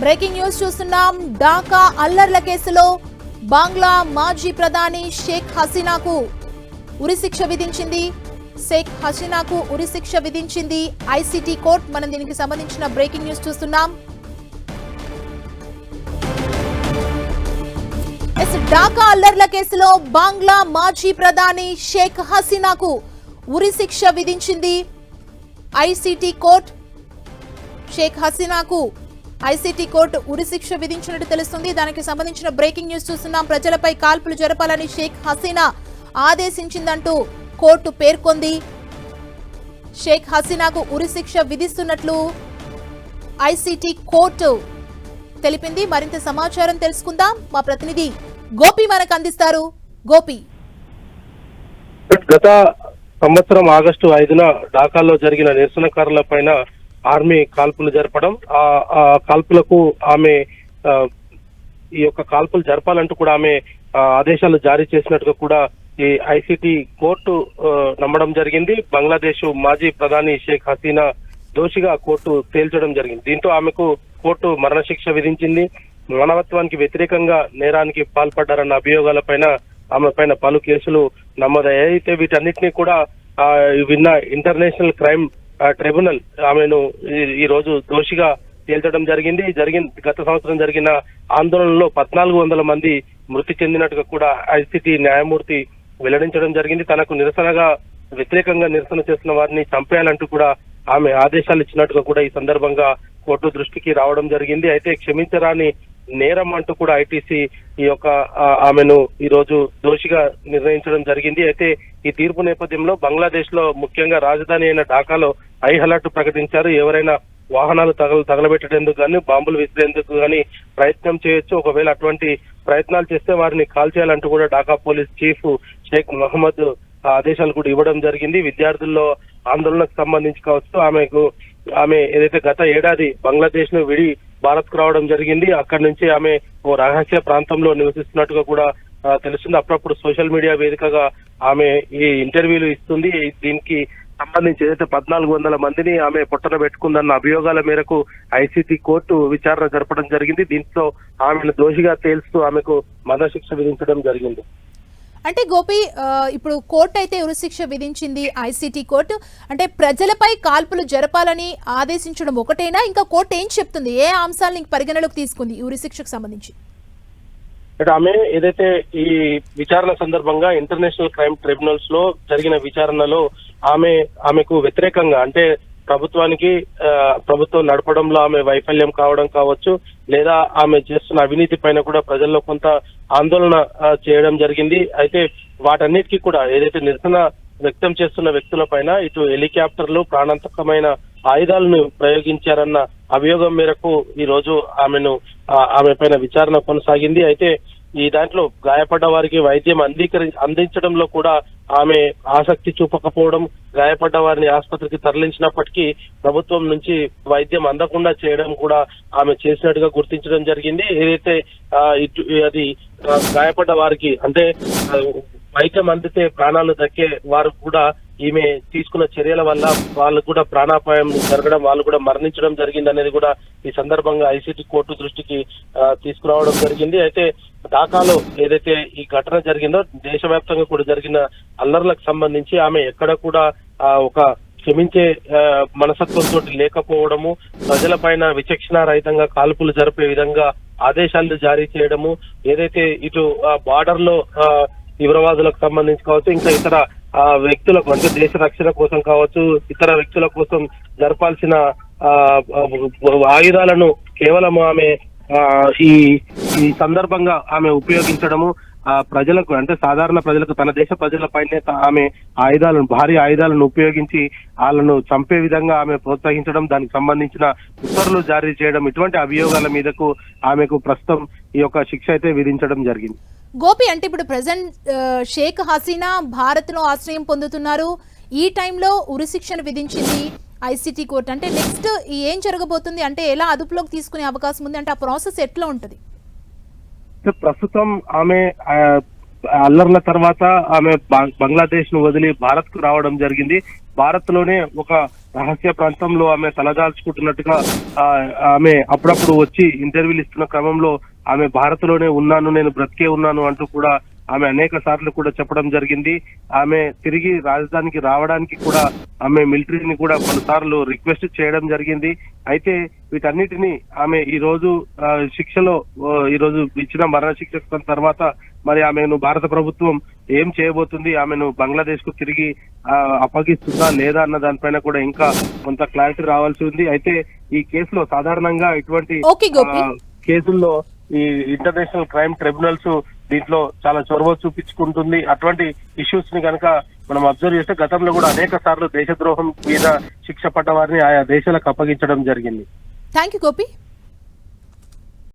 Breaking news చూస్తున్నాం. ఢాకా అల్లర్ల కేసులో బంగ్లా మాజీ ప్రధాని షేక్ హసీనాకు ఉరిశిక్ష విధించింది. ICT court. మనం దీనికి సంబంధించిన బ్రేకింగ్ న్యూస్ చూస్తున్నాం. ఢాకా అల్లర్ల కేసులో బంగ్లా మాజీ ప్రధాని షేక్ హసీనాకు ఉరిశిక్ష విధించింది ఐసీటీ కోర్టు. షేక్ హసీనాకు ఐసీటీ కోర్టు ఉరిశిక్ష విధించినట్టు తెలుస్తుంది. దానికి సంబంధించిన బ్రేకింగ్ న్యూస్ చూస్తున్నాం. ప్రజలపై కాల్పులు జరపాలని షేక్ హసీనా ఆదేశించిందంటూ కోర్టు పేర్కొంది. షేక్ హసీనాకు ఉరిశిక్ష విధిస్తున్నట్లు ఐసీటీ కోర్టు తెలిపింది. మరింత సమాచారం తెలుసుకుందాం. మా ప్రతినిధి గోపి మనకు అందిస్తారు. గోపి, గత సంవత్సరం ఆగస్టు 5న ఢాకాలో జరిగిన నిరసనకారుల పైన ఆర్మీ కాల్పులు జరపడం, ఆ కాల్పులకు ఆమె ఈ యొక్క కాల్పులు జరపాలంటూ కూడా ఆమె ఆదేశాలు జారీ చేసినట్టుగా కూడా ఈ ఐసీటీ కోర్టు నమ్మడం జరిగింది. బంగ్లాదేశ్ మాజీ ప్రధాని షేక్ హసీనా దోషిగా కోర్టు తేల్చడం జరిగింది. దీంతో ఆమెకు కోర్టు మరణశిక్ష విధించింది. మానవత్వానికి వ్యతిరేకంగా నేరానికి పాల్పడ్డారన్న అభియోగాలపైన ఆమె పైన పలు కేసులు నమోదయ్యాయి. అయితే వీటన్నిటినీ కూడా విన్న ఇంటర్నేషనల్ క్రైమ్ ట్రిబ్యునల్ ఆమెను ఈ రోజు దోషిగా తేల్చడం జరిగింది. గత సంవత్సరం జరిగిన ఆందోళనలో 1400 మంది మృతి చెందినట్టుగా కూడా ఐసీటీ న్యాయమూర్తి వెల్లడించడం జరిగింది. తనకు వ్యతిరేకంగా నిరసన చేస్తున్న వారిని చంపేయాలంటూ కూడా ఆమె ఆదేశాలు ఇచ్చినట్టుగా కూడా ఈ సందర్భంగా కోర్టు దృష్టికి రావడం జరిగింది. అయితే క్షమించరాని నేరం అంటూ కూడా ఐటీసీ ఈ యొక్క ఆమెను ఈ రోజు దోషిగా నిర్ణయించడం జరిగింది. అయితే ఈ తీర్పు నేపథ్యంలో బంగ్లాదేశ్ లో ముఖ్యంగా రాజధాని అయిన ఢాకాలో హై అలర్ట్ ప్రకటించారు. ఎవరైనా వాహనాలు తగలబెట్టేందుకు కానీ బాంబులు విసిరేందుకు కానీ ప్రయత్నం చేయొచ్చు. ఒకవేళ అటువంటి ప్రయత్నాలు చేస్తే వారిని కాల్ చేయాలంటూ కూడా ఢాకా పోలీస్ చీఫ్ షేక్ మహమ్మద్ ఆదేశాలు కూడా ఇవ్వడం జరిగింది. విద్యార్థుల్లో ఆందోళనకు సంబంధించి కావచ్చు, ఆమె ఏదైతే గత ఏడాది బంగ్లాదేశ్ ను విడి భారత్ కు రావడం జరిగింది. అక్కడి నుంచి ఆమె ఓ రహస్య ప్రాంతంలో నివసిస్తున్నట్టుగా కూడా తెలుస్తుంది. అప్పుడప్పుడు సోషల్ మీడియా వేదికగా ఆమె ఈ ఇంటర్వ్యూలు ఇస్తుంది. దీనికి సంబంధించి ఏదైతే 1400 మందిని ఆమె పొట్టన పెట్టుకుందన్న అభియోగాల మేరకు ఐసీటీ కోర్టు విచారణ జరపడం జరిగింది. దీంతో ఆమెను దోషిగా తేల్స్తూ ఆమెకు మరణశిక్ష విధించడం జరిగింది. అంటే గోపి, ఇప్పుడు కోర్టు అయితే ఉరిశిక్ష విధించింది ఐసీటీ కోర్టు. అంటే ప్రజలపై కాల్పులు జరపాలని ఆదేశించడం ఒకటేనా? ఇంకా కోర్టు ఏం చెప్తుంది? ఏ అంశాలను పరిగణలోకి తీసుకుంది ఉరిశిక్షకు సంబంధించి? ఆమె ఏదైతే ఈ విచారణ సందర్భంగా ఇంటర్నేషనల్ క్రైమ్ ట్రిబ్యునల్స్ లో జరిగిన విచారణలో ఆమెకు వ్యతిరేకంగా, అంటే ప్రభుత్వం నడపడంలో ఆమె వైఫల్యం కావడం కావచ్చు, లేదా ఆమె చేస్తున్న అవినీతి పైన కూడా ప్రజల్లో కొంత ఆందోళన చేయడం జరిగింది. అయితే వాటన్నిటికీ కూడా ఏదైతే నిరసన వ్యక్తం చేస్తున్న వ్యక్తుల పైన ఇటు హెలికాప్టర్లు, ప్రాణాంతకమైన ఆయుధాలను ప్రయోగించారన్న అభియోగం మేరకు ఈ రోజు ఆమె పైన విచారణ కొనసాగింది. అయితే ఈ దాంట్లో గాయపడ్డ వారికి వైద్యం అందించడంలో కూడా ఆమె ఆసక్తి చూపకపోవడం, గాయపడ్డ వారిని ఆసుపత్రికి తరలించినప్పటికీ ప్రభుత్వం నుంచి వైద్యం అందకుండా చేయడం కూడా ఆమె చేసినట్టుగా గుర్తించడం జరిగింది. ఏదైతే అది గాయపడ్డ వారికి, అంటే వైద్యం అందితే ప్రాణాలు దక్కే వారు కూడా ఈమె తీసుకున్న చర్యల వల్ల వాళ్ళు కూడా ప్రాణాపాయం జరగడం, వాళ్ళు కూడా మరణించడం జరిగింది అనేది కూడా ఈ సందర్భంగా ఐసీటీ కోర్టు దృష్టికి తీసుకురావడం జరిగింది. అయితే ఢాకాలో ఏదైతే ఈ ఘటన జరిగిందో, దేశవ్యాప్తంగా కూడా జరిగిన అల్లర్లకు సంబంధించి ఆమె ఎక్కడ కూడా ఒక క్షమించే మనసత్వంతో లేకపోవడము, ప్రజల పైన విచక్షణ రహితంగా కాల్పులు జరిపే విధంగా ఆదేశాలు జారీ చేయడము, ఏదైతే ఇటు బార్డర్ లో తీవ్రవాదులకు సంబంధించి కావచ్చు, ఇంకా ఇతర వ్యక్తులకు, అంటే దేశ రక్షణ కోసం కావచ్చు, ఇతర వ్యక్తుల కోసం జరపాల్సిన ఆయుధాలను కేవలం ఆమె ఈ సందర్భంగా ఆమె ఉపయోగించడము, ప్రజలకు, అంటే సాధారణ ప్రజలకు, తన దేశ ప్రజలపైనే ఆమె భారీ ఆయుధాలను ఉపయోగించి వాళ్ళను చంపే విధంగా ఆమె ప్రోత్సహించడం, దానికి సంబంధించిన ఉత్తర్వులు జారీ చేయడం, ఇటువంటి అభియోగాల మీదకు ఆమెకు ప్రస్తుతం ఈ యొక్క శిక్ష అయితే విధించడం జరిగింది. గోపి, అంటే ఇప్పుడు ప్రెసెంట్ షేక్ హసీనా భారత్ లో ఆశ్రయం పొందుతున్నారు. ఈ టైంలో ఉరిశిక్షను విధించింది ఐసీటీ కోర్టు. అంటే నెక్స్ట్ ఏం జరగబోతుంది? అంటే ఎలా అదుపులోకి తీసుకునే అవకాశం ఉంది? అంటే ఆ ప్రాసెస్ ఎట్లా ఉంటుంది? ప్రస్తుతం ఆమె అల్లర్ల తర్వాత ఆమె బంగ్లాదేశ్ ను వదిలి భారత్ కు రావడం జరిగింది. భారత్ లోనే ఒక రహస్య ప్రాంతంలో ఆమె తలదాల్చుకుంటున్నట్టుగా ఆమె అప్పుడప్పుడు వచ్చి ఇంటర్వ్యూలు ఇస్తున్న క్రమంలో ఆమె భారత్ లోనే ఉన్నాను, నేను బ్రతికే ఉన్నాను అంటూ కూడా ఆమె అనేక సార్లు కూడా చెప్పడం జరిగింది. ఆమె తిరిగి రాజధానికి రావడానికి కూడా ఆమె మిలిటరీని కూడా పలుసార్లు రిక్వెస్ట్ చేయడం జరిగింది. అయితే వీటన్నిటిని ఆమె ఈ రోజు శిక్షలో ఈ రోజు ఇచ్చిన మరణ శిక్ష తర్వాత మరి ఆమెను భారత ప్రభుత్వం ఏం చేయబోతుంది, ఆమెను బంగ్లాదేశ్ కు తిరిగి అప్పగిస్తుందా లేదా అన్న దానిపైన కూడా ఇంకా కొంత క్లారిటీ రావాల్సి ఉంది. అయితే ఈ కేసులో సాధారణంగా ఇటువంటి కేసుల్లో ఈ ఇంటర్నేషనల్ క్రైమ్ ట్రిబ్యునల్స్ దీంట్లో చాలా చొరవ చూపించుకుంటుంది. అటువంటి ఇష్యూస్ ని కనుక మనం అబ్జర్వ్ చేస్తే గతంలో కూడా అనేక సార్లు దేశద్రోహం మీద శిక్ష పడ్డ వారిని ఆయా దేశాలకు అప్పగించడం జరిగింది. Thank you Gopi.